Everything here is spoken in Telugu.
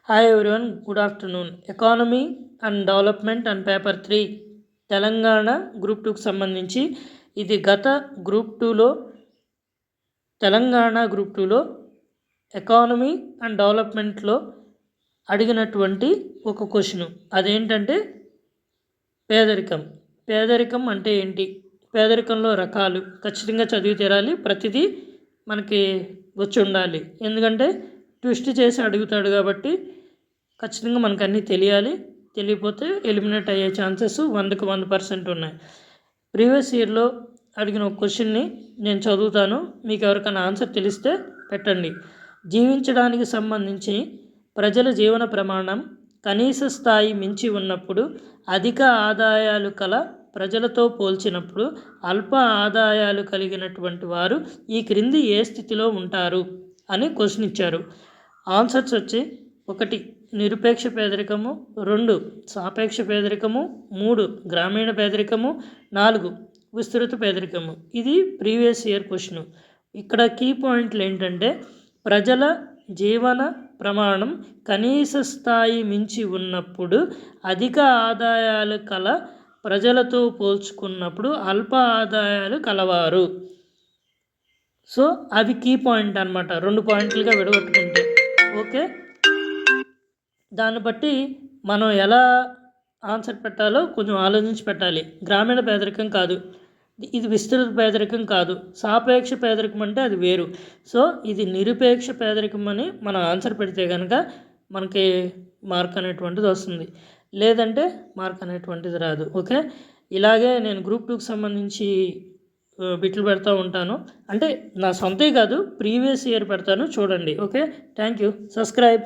Hi everyone, good afternoon. Economy and development and paper 3 Telangana group 2కి సంబంధించి ఇది గత గ్రూప్ 2లో తెలంగాణ గ్రూప్ 2లో ఎకానమీ అండ్ డెవలప్మెంట్లో అడిగినటువంటి ఒక క్వశ్చన్. అదేంటంటే పేదరికం. పేదరికం అంటే ఏంటి, పేదరికంలో రకాలు ఖచ్చితంగా చదివి తీరాలి. ప్రతిదీ మనకి వచ్చి ఉండాలి, ఎందుకంటే ట్విస్ట్ చేసి అడుగుతాడు కాబట్టి ఖచ్చితంగా మనకు అన్నీ తెలియాలి. తెలియకపోతే ఎలిమినేట్ అయ్యే ఛాన్సెస్ 100కి 100% ఉన్నాయి. ప్రీవియస్ ఇయర్లో అడిగిన ఒక క్వశ్చన్ని నేను చదువుతాను, మీకు ఎవరికైనా ఆన్సర్ తెలిస్తే పెట్టండి. జీవించడానికి సంబంధించి ప్రజల జీవన ప్రమాణం కనీస స్థాయి మించి ఉన్నప్పుడు అధిక ఆదాయాలు కల ప్రజలతో పోల్చినప్పుడు అల్ప ఆదాయాలు కలిగినటువంటి వారు ఈ క్రింది ఏ స్థితిలో ఉంటారు అని క్వశ్చన్ ఇచ్చారు. ఆన్సర్స్ వచ్చి 1 నిరుపేక్ష పేదరికము, 2 సాపేక్ష పేదరికము, 3 గ్రామీణ పేదరికము, 4 విస్తృత పేదరికము. ఇది ప్రీవియస్ ఇయర్ క్వశ్చన్. ఇక్కడ కీ పాయింట్లు ఏంటంటే ప్రజల జీవన ప్రమాణం కనీస స్థాయి మించి ఉన్నప్పుడు అధిక ఆదాయాలు కల ప్రజలతో పోల్చుకున్నప్పుడు అల్ప ఆదాయాలు కలవారు. సో అవి కీ పాయింట్ అనమాట, 2 పాయింట్లుగా విడగొట్టుకుంటే. ఓకే, దాన్ని బట్టి మనం ఎలా ఆన్సర్ పెట్టాలో కొంచెం ఆలోచించి పెట్టాలి. గ్రామీణ పేదరికం కాదు, ఇది విస్తృత పేదరికం కాదు, సాపేక్ష పేదరికం అంటే అది వేరు. సో ఇది నిరుపేక్ష పేదరికం అని మనం ఆన్సర్ పెడితే కనుక మనకి మార్క్ అనేటువంటిది వస్తుంది, లేదంటే మార్క్ అనేటువంటిది రాదు. ఓకే, ఇలాగే నేను గ్రూప్ 2కి సంబంధించి బిట్లు పెడతా ఉంటాను. అంటే నా సొంతే కాదు, ప్రీవియస్ ఇయర్ పెడతాను, చూడండి. Okay, thank you. సబ్స్క్రైబ్.